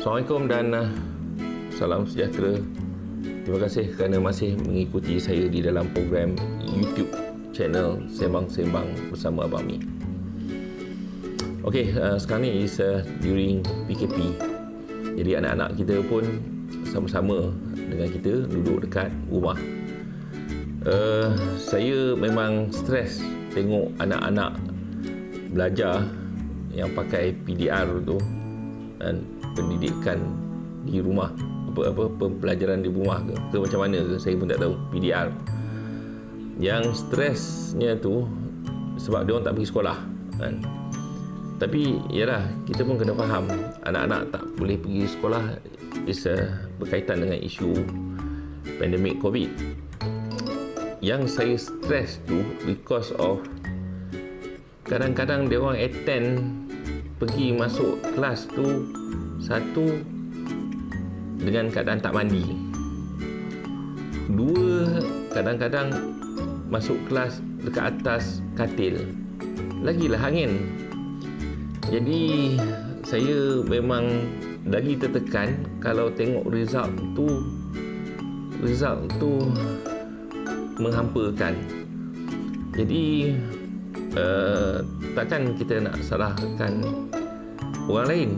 Assalamualaikum dan salam sejahtera. Terima kasih kerana masih mengikuti saya di dalam program YouTube channel Sembang-Sembang bersama Abang Mi. Okey, sekarang ni is during PKP. Jadi anak-anak kita pun sama-sama dengan kita duduk dekat rumah. Saya memang stres tengok anak-anak belajar yang pakai PDR tu dan pendidikan di rumah, pembelajaran di rumah ke macam mana ke, saya pun tak tahu. PDR yang stresnya tu sebab dia orang tak pergi sekolah kan. Tapi yalah, kita pun kena faham anak-anak tak boleh pergi sekolah is berkaitan dengan isu pandemik COVID. Yang saya stres tu because of kadang-kadang dia orang attend pergi masuk kelas tu, satu dengan keadaan tak mandi, dua kadang-kadang masuk kelas dekat atas katil, lagilah angin. Jadi saya memang lagi tertekan kalau tengok result tu menghampakan. Jadi takkan kita nak salahkan orang lain.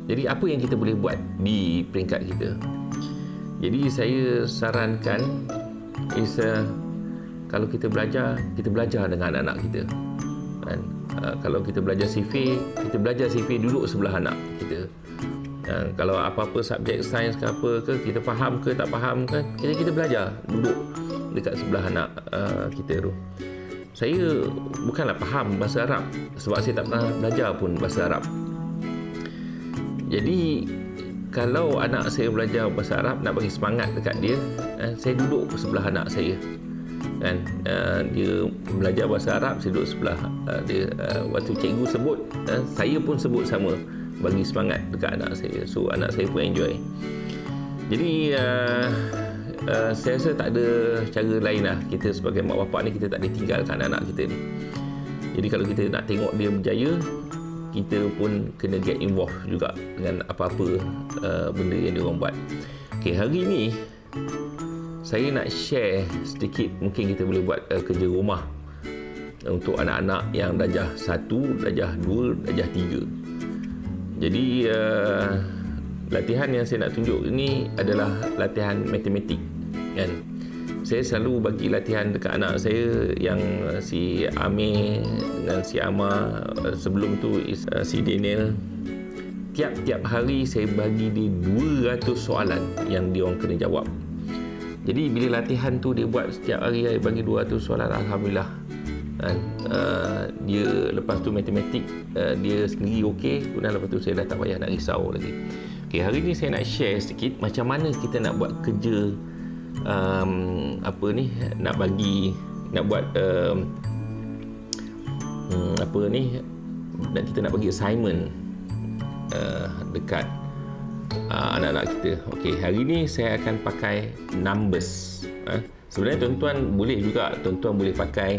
Jadi apa yang kita boleh buat di peringkat kita? Jadi saya sarankan is kalau kita belajar dengan anak-anak kita. Dan kalau kita belajar CV, kita belajar CV duduk sebelah anak kita. Kalau apa-apa subjek sains ke apa ke, kita faham ke tak faham ke, kita belajar duduk dekat sebelah anak kita tu. Saya bukanlah faham bahasa Arab sebab saya tak pernah belajar pun bahasa Arab. Jadi kalau anak saya belajar bahasa Arab, nak bagi semangat dekat dia, saya duduk sebelah anak saya kan. Dia belajar bahasa Arab, saya duduk sebelah dia. Waktu cikgu sebut, saya pun sebut sama, bagi semangat dekat anak saya. So anak saya pun enjoy. Jadi saya rasa tak ada cara lain lah. Kita sebagai mak bapak ni, kita tak boleh tinggalkan anak kita ni. Jadi kalau kita nak tengok dia berjaya, kita pun kena get involved juga dengan apa-apa benda yang dia orang buat. Okay, hari ni saya nak share sedikit, mungkin kita boleh buat kerja rumah untuk anak-anak yang darjah 1, darjah 2, darjah 3. Jadi latihan yang saya nak tunjuk ini adalah latihan matematik kan. Saya selalu bagi latihan dekat anak saya yang si Amir dengan si Amar, sebelum tu si Daniel. Tiap-tiap hari saya bagi dia 200 soalan yang dia orang kena jawab. Jadi bila latihan tu dia buat setiap hari, saya bagi 200 soalan, alhamdulillah kan. Dia lepas tu matematik dia sendiri okey, kemudian lepas tu saya dah tak payah nak risau lagi. Okay, hari ni saya nak share sedikit macam mana kita nak buat kerja nak buat kita nak bagi assignment dekat anak-anak kita. Okey, hari ni saya akan pakai numbers. Sebenarnya tuan-tuan boleh juga, tuan-tuan boleh pakai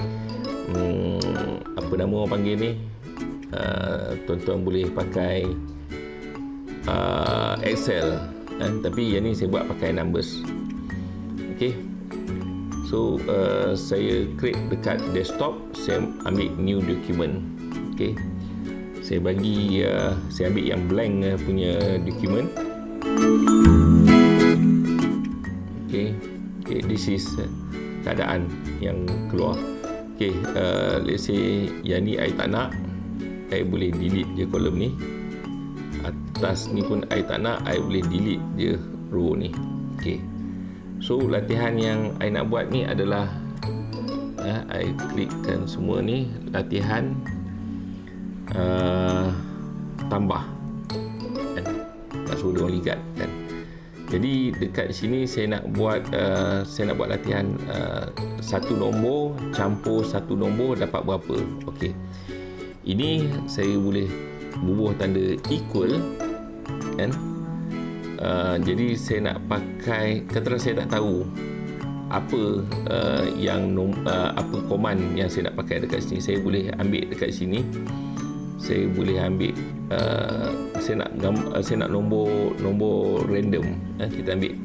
apa nama orang panggil ni, tuan-tuan boleh pakai Excel kan? Tapi yang ni saya buat pakai numbers. Okay, so saya create dekat desktop, saya ambil new document. Okay, saya bagi saya ambil yang blank punya document. Okay, this is keadaan yang keluar. Okay, let's say yang ni I tak nak, I boleh delete je kolom ni. Atas ni pun I tak nak, I boleh delete je row ni. Okay, so latihan yang I nak buat ni adalah I klikkan semua ni, latihan tambah kan? Tak suruh dia orang ligat kan. Jadi dekat sini saya nak buat latihan satu nombor campur satu nombor dapat berapa. Okey, ini saya boleh bubuh tanda equal kan. Jadi saya nak pakai, katakan saya tak tahu apa apa command yang saya nak pakai dekat sini, saya boleh ambil dekat sini, saya boleh ambil saya nak nombor random. Kita ambil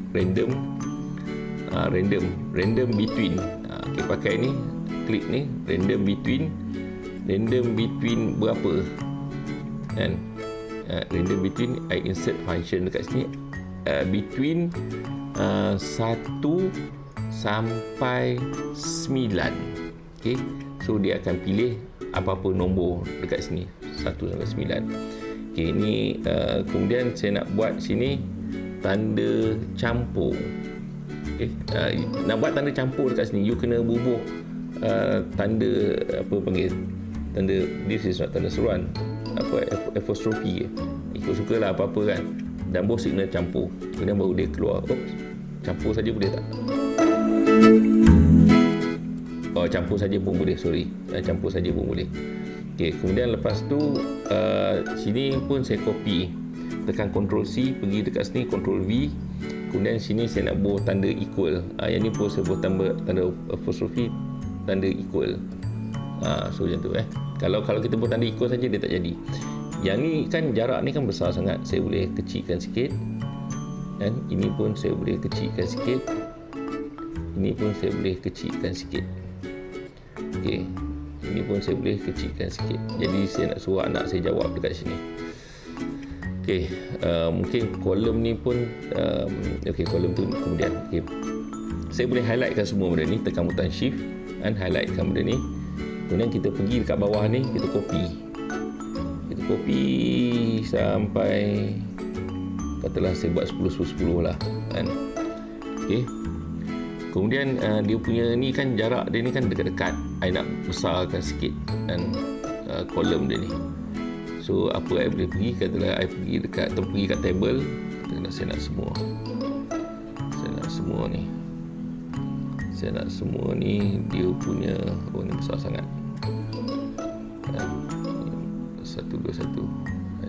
random between. Okey, pakai ni, klik ni random between berapa kan. Random between, I insert function dekat sini, between 1 sampai 9. Okey, so dia akan pilih apa-apa nombor dekat sini 1 sampai 9. Okey, ini kemudian saya nak buat sini tanda campur. Okey, nak buat tanda campur dekat sini, you kena bubuh tanda apa panggil, tanda, this is not tanda seruan, apa, apostrophe, ikut sukalah apa-apa kan, dan bawah signal campur, kemudian baru dia keluar. Campur saja boleh tak? Campur saja pun boleh, campur saja pun boleh. Okey, kemudian lepas tu sini pun saya copy, tekan Ctrl C, pergi dekat sini Ctrl V, kemudian sini saya nak buat tanda equal. Yang ni pun saya buat tanda apostrophe, tanda equal. So macam tu Kalau kita buat tanda equal saja dia tak jadi. Yang ni kan jarak ni kan besar sangat, saya boleh kecilkan sikit. Dan ini pun saya boleh kecilkan sikit. Ini pun saya boleh kecilkan sikit. Okey, ini pun saya boleh kecilkan sikit. Jadi saya nak suruh anak saya jawab dekat sini. Okey, mungkin kolom ni pun okey, kolom tu kemudian. Okey, saya boleh highlightkan semua benda ni, tekan butang shift dan highlightkan benda ni. Kemudian kita pergi dekat bawah ni, kita copy sampai, katalah saya buat 10 lah kan. Okey, kemudian dia punya ni kan jarak dia ni kan dekat-dekat, I nak besarkan sikit dan kolom dia ni. So apa I boleh pergi, katalah I pergi dekat atau pergi kat table, katalah saya nak semua ni dia punya, ni besar sangat. 121,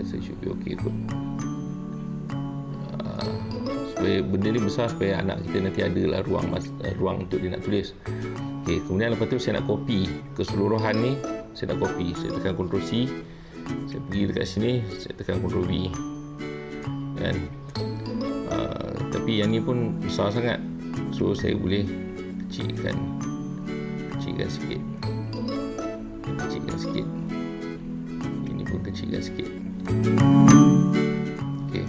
saya should be okay kot. Supaya benda ni besar, supaya anak kita nanti adalah ruang untuk dia nak tulis. Okey, kemudian lepas tu saya nak copy keseluruhan ni, saya tekan Ctrl C, saya pergi dekat sini, saya tekan Ctrl V kan. Tapi yang ni pun besar sangat, so saya boleh kecilkan sikit. Ini pun kecilkan sikit. Okey,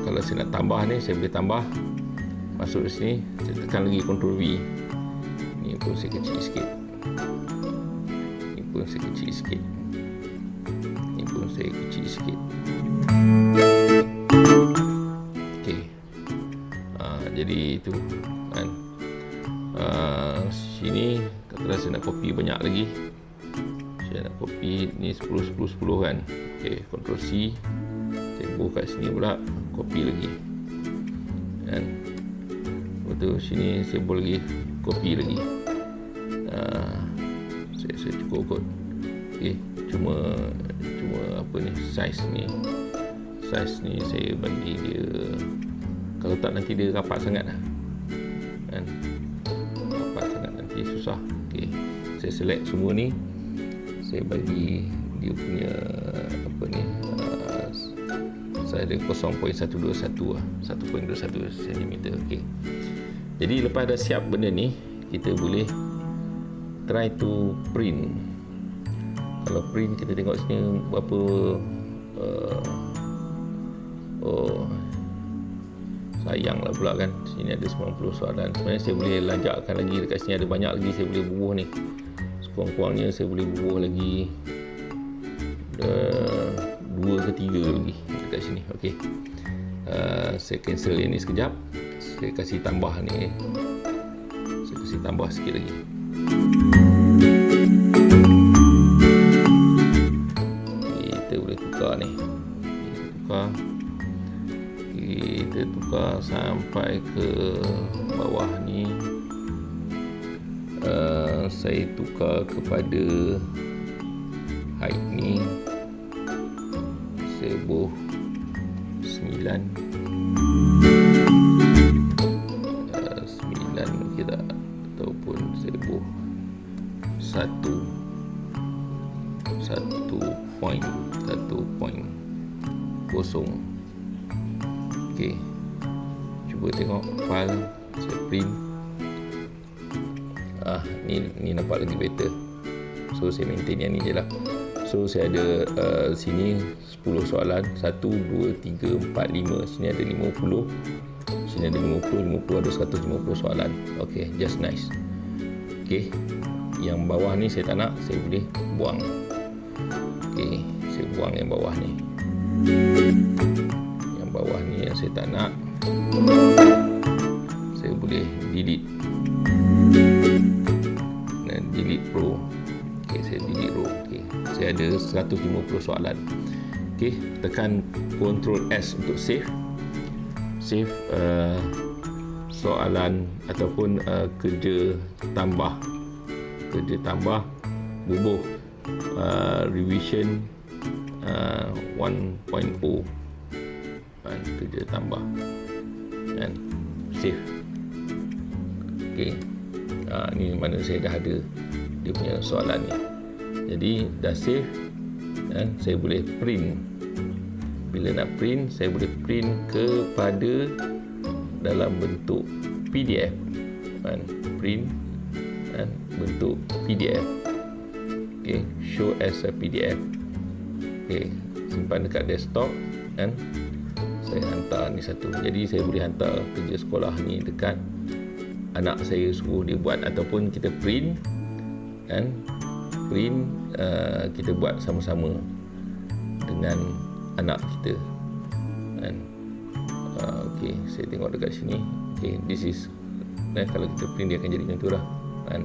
kalau saya nak tambah ni, saya boleh tambah, masuk di sini, saya tekan lagi Ctrl V. Ini pun saya kecil sikit. Ini pun saya kecil sikit. Okey, jadi itu kan. Sini katalah saya nak copy banyak lagi, saya nak copy ni 10 kan. Okey, Ctrl C, saya buat kat sini pula, copy lagi kan. Betul, sini saya boleh lagi copy lagi. Saya cukup kot. Okey, cuma apa ni, size ni saya bagi dia, kalau tak nanti dia rapat sangat lah kan, rapat sangat nanti susah. Okey, saya select semua ni, saya bagi dia punya apa ni, saya ada 0.121 lah, 1.21 cm. Okey, jadi lepas dah siap benda ni, kita boleh try to print. Kalau print, kita tengok sini berapa sayanglah pula kan, sini ada 90 soalan. Sebenarnya saya boleh lanjakkan lagi, dekat sini ada banyak lagi saya boleh bubuh ni, sekurang-kurangnya saya boleh bubuh lagi 2 ke 3 lagi dekat sini. Okey, saya cancel yang ni sekejap, saya kasih tambah ni, saya kasih tambah sikit lagi. Kita boleh tukar ni, kita tukar sampai ke bawah ni. Saya tukar kepada height ni, saya buh 9 okey tak, ataupun saya buh 1 kosong. Okey, cuba tengok file, saya print. Ni nampak lagi better. So saya maintain yang ni je lah. So saya ada sini 10 soalan, 1, 2, 3, 4, 5. Sini ada 50. Sini ada 50 ada 150 soalan. Okay, just nice. Okay, yang bawah ni saya tak nak, saya boleh buang. Okay, saya buang yang bawah ni. Yang bawah ni yang saya tak nak, saya boleh delete. Dan delete row. Okay, saya delete row. Okay, saya ada 150 soalan. Okay, tekan Ctrl S untuk save. Save soalan ataupun kerja tambah. Kerja tambah bubuh revision 1.0 kerja tambah dan save. Okay, ni mana saya dah ada dia punya soalan ni. Jadi dah save dan saya boleh print. Bila nak print, saya boleh print kepada dalam bentuk PDF. Print dan bentuk PDF. Okay, show as a PDF. Okay, simpan dekat desktop dan saya hantar ni satu. Jadi saya boleh hantar kerja sekolah ni dekat anak saya, suruh dia buat, ataupun kita print dan print kita buat sama-sama dengan anak kita. Dan okey, saya tengok dekat sini. Okey, this is kalau kita print dia akan jadi macam tu lah. Dan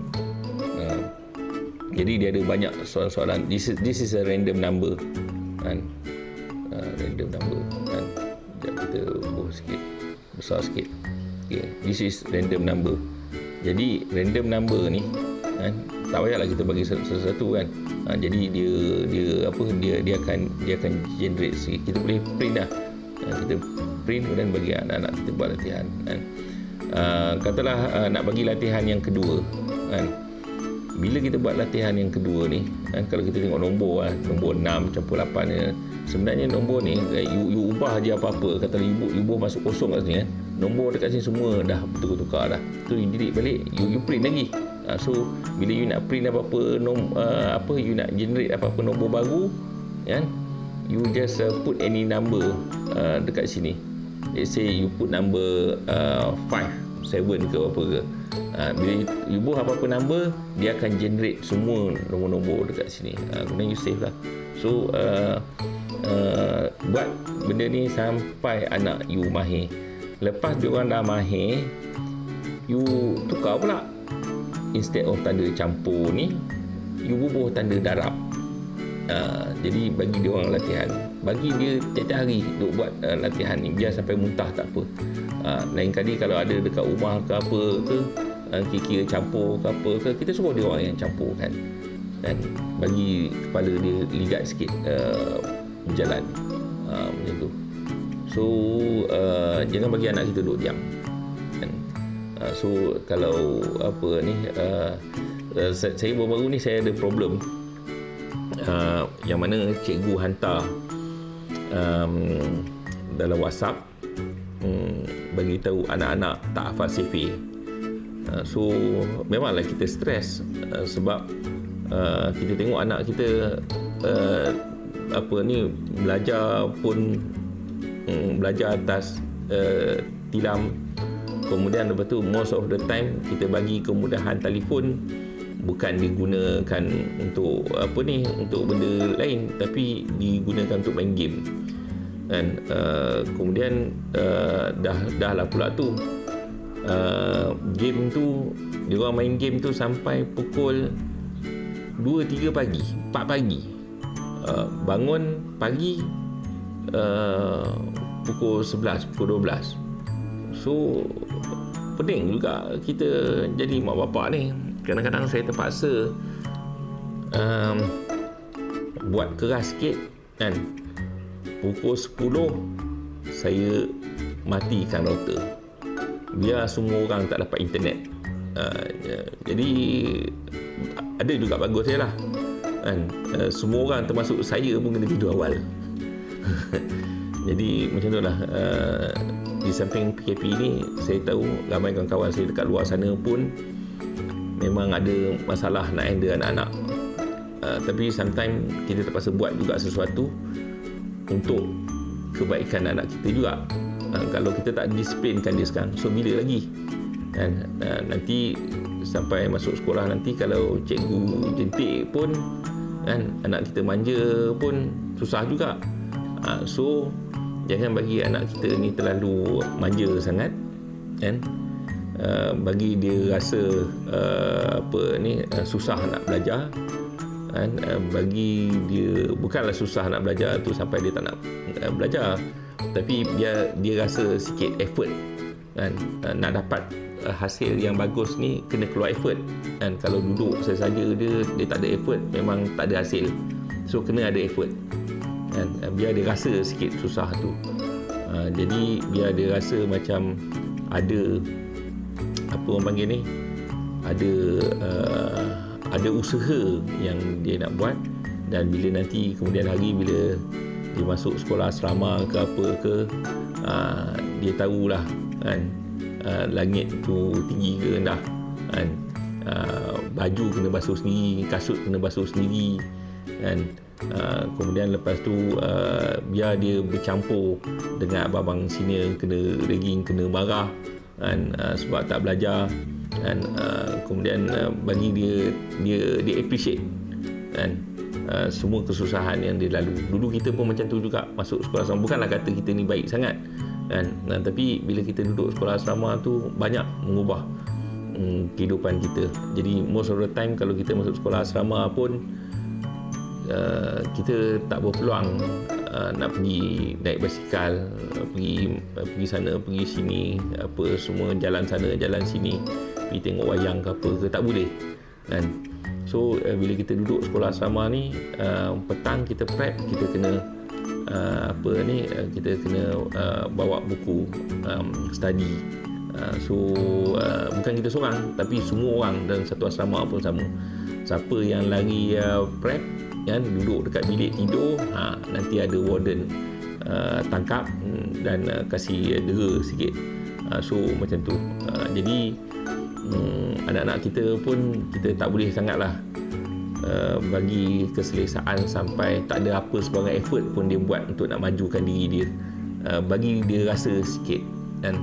jadi dia ada banyak soalan-soalan. This is a random number. Dan random number. Dan sekejap kita ubah sikit, besar sikit. Okay, this is random number. Jadi random number ni tak payahlah kita bagi satu-satu kan. Jadi dia akan generate sikit. Kita boleh print dah. Kita print kemudian bagi anak-anak kita buat latihan kan. Katalah nak bagi latihan yang kedua kan. Bila kita buat latihan yang kedua ni kan, kalau kita tengok nombor nombor 6 campur 8 ni, sebenarnya nombor ni you ubah je apa-apa. Katalah you ubah masuk kosong kat sini kan, nombor dekat sini semua dah bertukar-tukar dah. Tu you delete balik, you print lagi. So bila you nak print apa you nak generate apa-apa nombor baru kan, you just put any number dekat sini. Let's say you put number 5, 7 ke apa ke. Bila you buat apa-apa number, dia akan generate semua nombor-nombor dekat sini. Kemudian you save lah. So buat benda ni sampai anak you mahir. Lepas diorang dah mahir, you tukar pula. Instead of tanda campur ni, you bubuh tanda darab. Jadi bagi dia orang latihan, bagi dia tiap-tiap hari duk buat latihan ni, biar sampai muntah tak apa. Lain kali kalau ada dekat rumah ke apa ke, kira campur ke apa ke, kita suruh dia orang yang campur kan, dan bagi kepala dia ligat sikit berjalan macam tu. So jangan bagi anak kita duduk diam kan. So kalau apa ni, saya baru-baru ni saya ada problem yang mana cikgu hantar dalam WhatsApp bagi tahu anak-anak tak hafal CV. So memanglah kita stres sebab kita tengok anak kita belajar pun belajar atas tilam. Kemudian lepas tu most of the time kita bagi kemudahan telefon bukan digunakan untuk untuk benda lain, tapi digunakan untuk main game. Dan kemudian dah lah pula tu game tu, dia orang main game tu sampai pukul 2-3 pagi, 4 pagi. Bangun pagi pukul 11, pukul 12. So pening juga kita jadi mak bapak ni. Kadang-kadang saya terpaksa buat keras sikit kan. Pukul 10 saya matikan router biar semua orang tak dapat internet. Jadi ada juga bagus saya lah kan. Semua orang termasuk saya pun kena tidur awal. Jadi macam itulah, di samping PKP ni saya tahu ramai kawan-kawan saya dekat luar sana pun memang ada masalah nak handle anak-anak. Tapi sometimes kita terpaksa buat juga sesuatu untuk kebaikan anak kita juga. Kalau kita tak disiplinkan dia sekarang, so bila lagi? Dan nanti sampai masuk sekolah nanti, kalau cikgu jentik pun kan, anak kita manja pun susah juga. So jangan bagi anak kita ni terlalu manja sangat kan, bagi dia rasa susah nak belajar kan, bagi dia bukanlah susah nak belajar tu sampai dia tak nak belajar, tapi dia rasa sikit effort kan. Nak dapat hasil yang bagus ni kena keluar effort kan. Kalau duduk saja dia tak ada effort, memang tak ada hasil. So kena ada effort kan, biar dia rasa sikit susah tu. Jadi biar dia rasa macam ada apa orang panggil ni, ada usaha yang dia nak buat. Dan bila nanti kemudian hari bila dia masuk sekolah asrama ke apa ke, dia tahulah kan, langit tu tinggi ke rendah kan, baju kena basuh sendiri, kasut kena basuh sendiri kan. Kemudian lepas tu biar dia bercampur dengan abang-abang senior, kena ragging, kena marah kan, sebab tak belajar kan. Kemudian bagi dia appreciate kan, semua kesusahan yang dia lalui. Dulu kita pun macam tu juga, masuk sekolah asrama. Bukanlah kata kita ni baik sangat kan, tapi bila kita duduk sekolah asrama tu banyak mengubah kehidupan kita. Jadi most of the time kalau kita masuk sekolah asrama pun kita tak berpeluang nak pergi naik basikal, pergi sana pergi sini, apa semua, jalan sana jalan sini, pergi tengok wayang ke apa ke, tak boleh kan. So bila kita duduk sekolah asrama ni, petang kita prep, kita kena kita kena bawa buku study. So bukan kita seorang, tapi semua orang dalam satu asrama pun sama. Siapa yang lari prep kan, duduk dekat bilik tidur, nanti ada warden tangkap dan kasih dera sikit. So macam tu. Jadi anak-anak kita pun kita tak boleh sangatlah bagi keselesaan sampai tak ada apa sebarang effort pun dia buat untuk nak majukan diri dia. Bagi dia rasa sikit kan.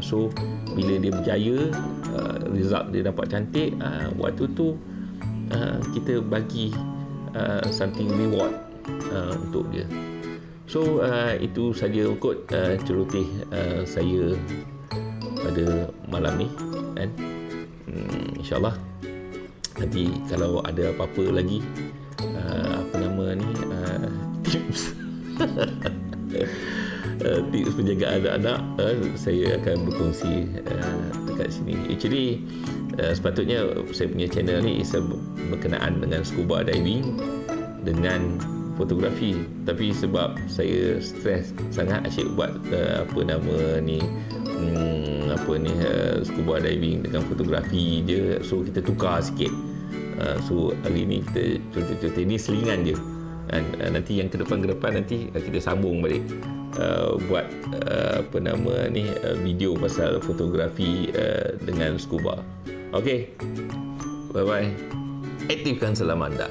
So bila dia berjaya, result dia dapat cantik, waktu tu kita bagi something reward untuk dia. So itu saja kot celoteh saya pada malam ni kan. InsyaAllah nanti kalau ada apa-apa lagi tips tips penjagaan anak-anak, saya akan berkongsi dekat sini. Actually sepatutnya saya punya channel ni berkenaan dengan scuba diving dengan fotografi, tapi sebab saya stres sangat, asyik buat scuba diving dengan fotografi je. So kita tukar sikit. So hari ni kita contoh-contoh ni selingan je. Dan nanti yang ke depan nanti kita sambung balik buat video pasal fotografi dengan scuba. Okey. Bye bye. Aktifkan selam anda.